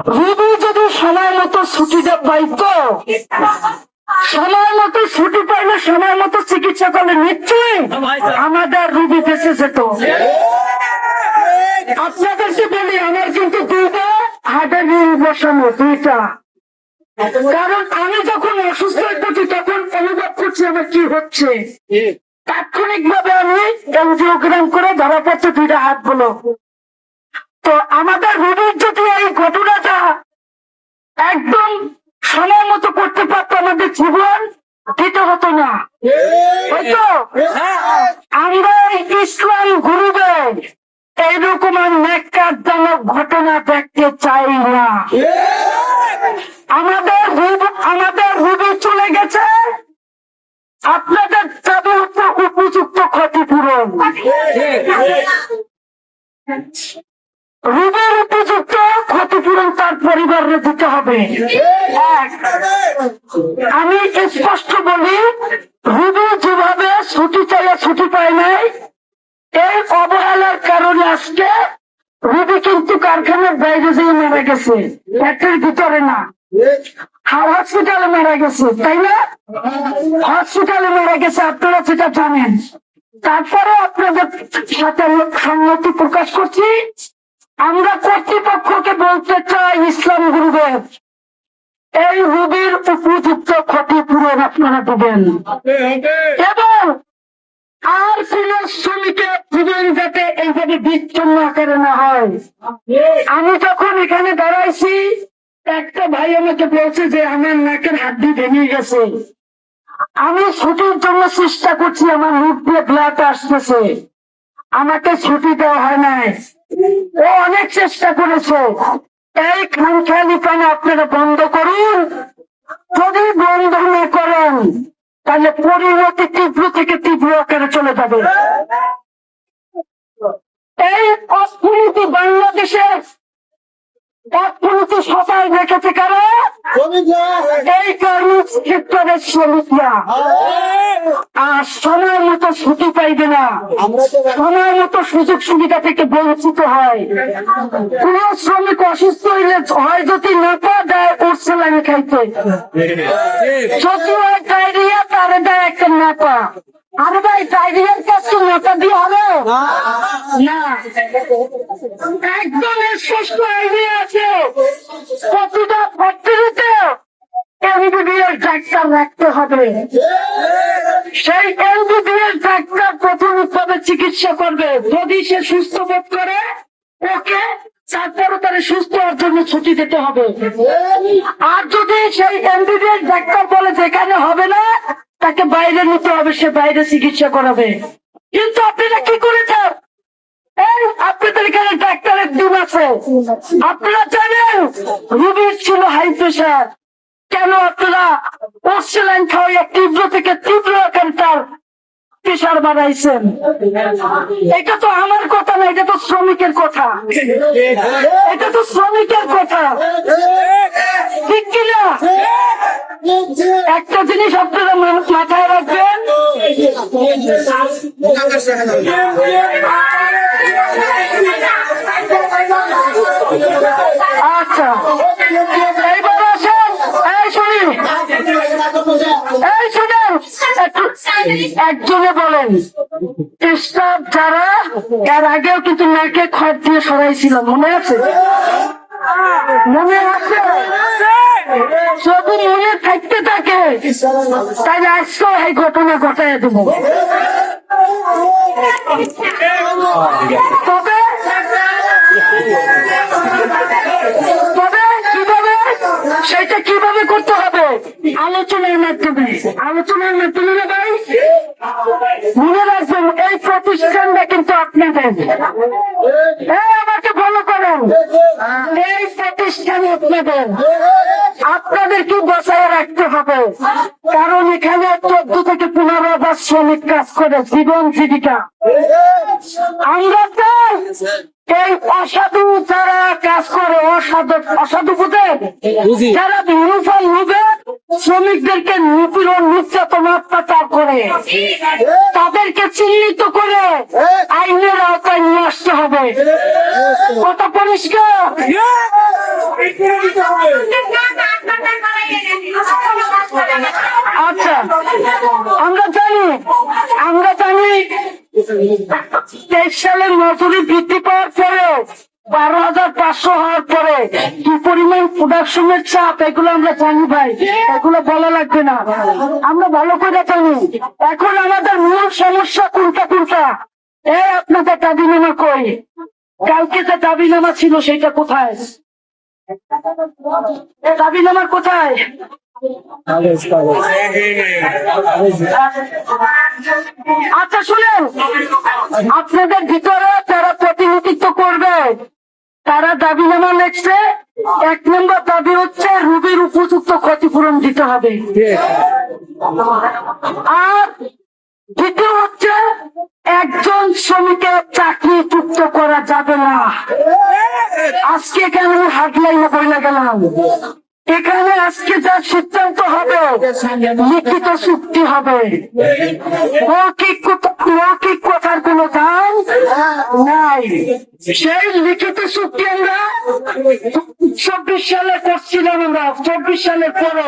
Ruby যদি সময় মতো ছুটিটা পাইতো, সময় মতো ছুটি পাইলে সময় মতো চিকিৎসা করলে নিশ্চয়ই আমাদের রুবি বেঁচে যেত। আপনাদেরকে বলি, আমার কিন্তু দুইটা হার্টের বসানো, দুইটা। কারণ আমি যখন অসুস্থ হয়েছি তখন অনুভব করছি আমার কি হচ্ছে। তাৎক্ষণিক ভাবে আমি এনজিওগ্রাম করে ধরা পড়ছে দুইটা হাত বলো। তো আমাদের রুবির যদি এই ঘটনাটা একদম সময় মতো করতে পারতো, আমাদের জীবন দিতে হতো না, হয়তো আমরা ইসলাম গুরুদের এইরকম ন্যাক্কারজনক ঘটনা দেখতে চাই না। আমাদের রুবি চলে গেছে, আপনাদের চাবি হচ্ছে উপযুক্ত ক্ষতিপূরণ। রুবির উপযুক্ত ক্ষতিপূরণ তার পরিবারের দিতে হবে। আমি স্পষ্ট বলি, রুবি যেভাবে ছুটি চাইলে ছুটি পায় নাই, এই অবহেলার কারণে আজকে রুবি কিন্তু কারখানার বাইরে যেয়ে মারা গেছে, ফ্যাক্টরির ভিতরে না, হসপিটালে মারা গেছে, তাই না? হসপিটালে মারা গেছে, আপনারা সেটা জানেন। তারপরে আপনাদের সাথে সম্মতি প্রকাশ করছি, আমরা কর্তৃপক্ষকে বলতে চাই, ইসলাম গুরুদের এই রুবির উপযুক্ত ক্ষতিপূরণ আপনারা দেবেন, এবং আর কোন শ্রমিকের জীবন যাতে এইভাবে বিচ্ছিন্ন আকারে না হয়। আমি যখন এখানে দাঁড়াইছি, একটা ভাই আমাকে বলছে যে আমার নাকের হাড্ডি ভেঙে গেছে। আমি ছুটির জন্য চেষ্টা করছি, আমার মুখ দিয়ে ব্লাড আসতেছে, আমাকে ছুটি দেওয়া হয় নাই। ও অনেক চেষ্টা করেছে। এই খামখেয়ালি পানি আপনারা বন্ধ করুন। যদি বন্ধ না করেন তাহলে পরিণতি তীব্র থেকে তীব্র আকারে চলে যাবে। এই অর্থনীতি বাংলাদেশের অর্থনীতি সবাই রেখেছে কারা? এই গার্মেন্টস সেক্টরের শ্রমিকরা। আর সময় মতো ছুটি পাইবে না, সময় মতো সুযোগ সুবিধা থেকে বঞ্চিত হয়। কোন শ্রমিক অসুস্থ হইলে হয় যদি নেতা দেয় ওরসেলামি খাইতে, যদি হয় ডায়রিয়া তারে দেয় একটা নেতা। আরে ভাই, ডায়রিয়ার কাজ তো নেতা দিয়ে হবে না। একদম স্পষ্ট আইডিয়া আছে, প্রতিটা ফ্যাক্টরিতে এমবিবিএস ডাক্তার রাখতে হবে। সেই এমবিবিএস ডাক্তার প্রাথমিকভাবে চিকিৎসা করবে। যদি সে সুস্থ বোধ করে, ওকে তারপরে তার সুস্থ হওয়ার জন্য ছুটি দিতে হবে। আর যদি সেই এমবিবিএস ডাক্তার বলে যেখানে হবে না, তাকে বাইরে নিতে হবে, সে বাইরে চিকিৎসা করাবে। কিন্তু আপনারা কি করেছেন? আপনাদের এখানে ডাক্তারের ডিম আছে, আপনারা জানেন রুবির ছিল হাই প্রেশার, কেন আপনারা অক্সিজেন খাওয়াইয়া তীব্র থেকে তীব্র আকারে তার প্রেশার বাড়াইছেন? এটা তো আমার কথা না, এটা তো শ্রমিকের কথা, এটা তো শ্রমিকের কথা, ঠিক কিনা? একটা জিনিস আপনারা মাথায় রাখবেন, আচ্ছা এইবার আসেন, এই শুনেন, একজনে বলেন স্টাফ যারা এর আগেও কিন্তু নাকে খড় দিয়ে সরাইছিল, মনে আছে? মনে আছে? যদি মনে থাকতে থাকে তাহলে আজকেও এই ঘটনা ঘটাই দেব। তবে কিভাবে, সেটা কিভাবে করতে হবে? আলোচনার মাধ্যমে, আলোচনার মাধ্যমে না ভাই। মনে রাখবেন, এই প্রতিষ্ঠানটা কিন্তু আপনাদের, আমাকে ফলো করেন, এই প্রতিষ্ঠান আপনাদের, আপনাদেরকে বসায় রাখতে হবে। কারণ এখানে 14 থেকে 15,000 শ্রমিক কাজ করে, জীবন জীবিকা। আমরা চাই এই অসাধু যারা কাজ করে, অসাধু বুঝে যারা ইউনিফর্ম হবে, শ্রমিকদেরকে নিপীড়ন নির্যাতন অত্যাচার করে তাদেরকে চিহ্নিত করে আইনের আওতায় নিয়ে আসতে হবে। কথা পরিষ্কার? আচ্ছা, আমরা জানি 23 সালে মজুরি বৃদ্ধি পাওয়ার পরে 12,500 হওয়ার পরে কি পরিমাণ প্রোডাকশনের চাপ, এগুলো আমরা জানি ভাই, এগুলো বলা লাগবে না, আমরা ভালো করে জানি। এখন আমাদের মূল সমস্যা কোনটা আপনাদের দাবিনামা কই? কালকে যে দাবিনামা ছিল সেটা কোথায়? দাবিনামা কোথায়? আচ্ছা শুনেন, আপনাদের ভিতরে যারা প্রতিনিধিত্ব করবে তারা দাবিনামা লিখছে। 1 নম্বর দাবি হচ্ছে রুবির উপযুক্ত ক্ষতিপূরণ দিতে হবে, আর দ্বিতীয় হচ্ছে একজন শ্রমিকের চাকরিচ্যুত করা যাবে না। আজকে কেন হাটলাইনে বলে গেলাম, এখানে আজকে যা সিদ্ধান্ত হবে লিখিত চুক্তি হবে, মৌখিক কথার কোন দাম নাই। সেই লিখিত চুক্তি আমরা 24 সালে করছিলাম, আমরা 24 সালের পরে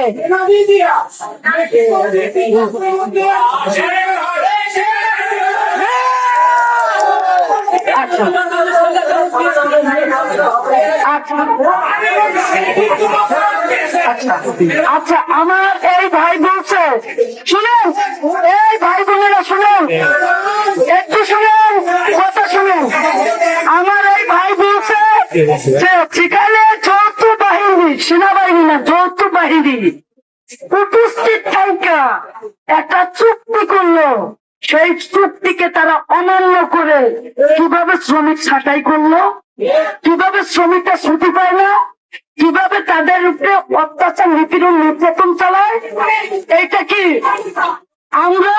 আচ্ছা, আমার এই ভাই বলছে, শুনেন এই ভাই বোনেরা শুনেন, একটু শুনেন, কথা শুনেন। আমার এই ভাই বলছে যে সেখানে যৌথ বাহিনী, সেনাবাহিনী না, যৌথ বাহিনী উপস্থিত থাকা একটা চুক্তি করলো, সেই চুক্তিকে তারা অমান্য করে কিভাবে শ্রমিক ছাঁটাই করলো, কিভাবে শ্রমিকরা ছুটি পায় না, কিভাবে তাদের উপরে অত্যাচার নিপীড়ন নির্যাতন চালায়, এইটা কি আমরা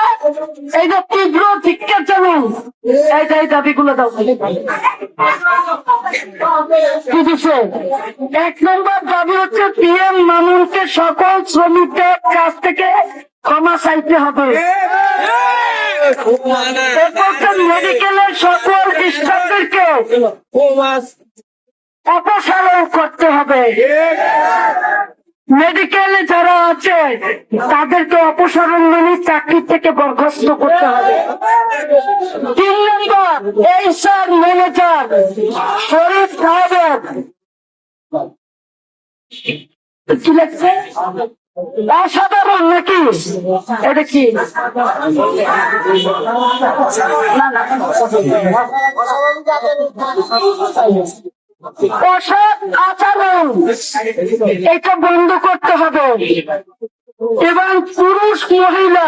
এইটা তীব্র ধিক্কার জানাই। এই দাবিগুলো দাও। কি দিচ্ছে? 1 নম্বর দাবি হচ্ছে PM মামুনকে সকল শ্রমিকদের কাছ থেকে ক্ষমা চাইতে হবে। মেডিকেলের সকল স্টাফদেরকে অপসারণ করতে হবে। মেডিকেলে যারা আছে তাদেরকে অপসারণ মানে চাকরি থেকে বরখাস্ত করতে হবে। 3 নম্বর HR ম্যানেজার শরীফ সাহেবের কি লাগছে? অসাধারণ নাকি? এটা কি অসৎ আচরণ, এটা বন্ধ করতে হবে এবং পুরুষ মহিলা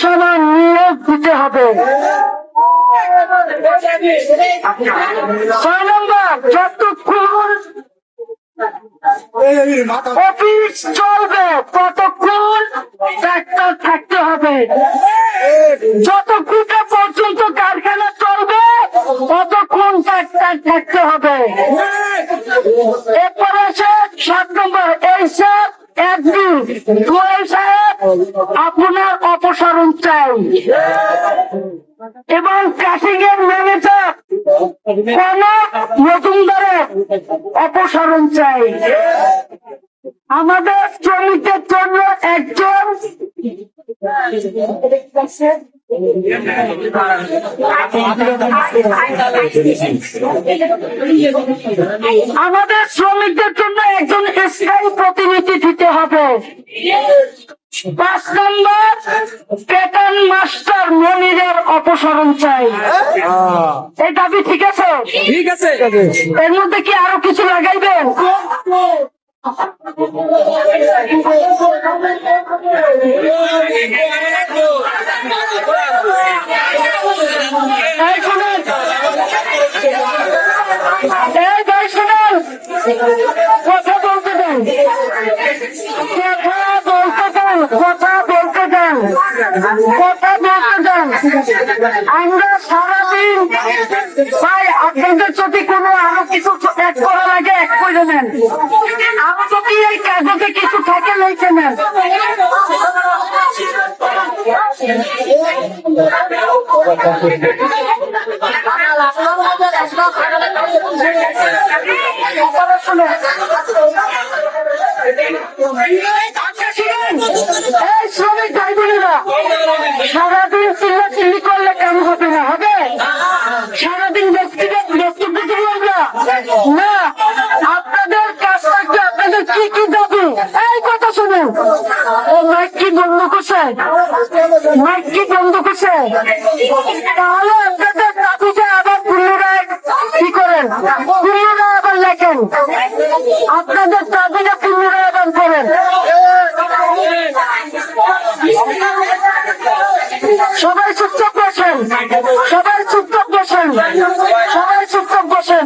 সমান নিয়োগ দিতে হবে। 6 নম্বর যতক্ষণ অফিস চলবে ততক্ষণ ডাক্তার থাকতে হবে, যতক্ষণ পর্যন্ত কারখানা চলবে ততক্ষণ ডাক্তার থাকতে হবে। এরপরে আছে 7 নম্বর এইসব একদিন সাহেব আপনার অপসারণ চাই এবং কাটিং এর ম্যানেজার কোন মজুমদারের অপসারণ চাই। আমাদের শ্রমিকদের জন্য একজন স্থায়ী প্রতিনিধি দিতে হবে। 5 নম্বর প্যাটার্ন মাস্টার মনিরের অপসারণ চাই। এই দাবি ঠিক আছে? ঠিক আছে। এর মধ্যে কি আরো কিছু লাগাইবেন? কথা বলতে দেন, কথা বলতে দেন। আমরা সারাদিন ভাই আপনাদের যদি কোনো আরো কিছু এক করা লাগে এক করে নেন, আরো যদি এই কাগজে কিছু থাকে লিখে নেন। এই শ্রমিক ভাই বোনেরা, সারাদিন চিল্লা চিল্লি করলে কেন হবে না? হবে সারাদিন ব্যক্তিগত বক্তব্য দেবো না। আপনাদের কাছ থেকে আপনাদের কি কি দাবি, এই কথা শুনুন। ও মাইক কি বন্ধ করছে? মাইক কি বন্ধ করছে? তাহলে আপনাদের দাবিটা আবার পুনরায় কি করেন, পুনরায় আবার লেখেন। আপনাদের দাবিটা পুনরায় আবার করেন। সবাই চুপচাপ বসেন, সবাই চুপচাপ বসেন, সবাই চুপচাপ বসেন।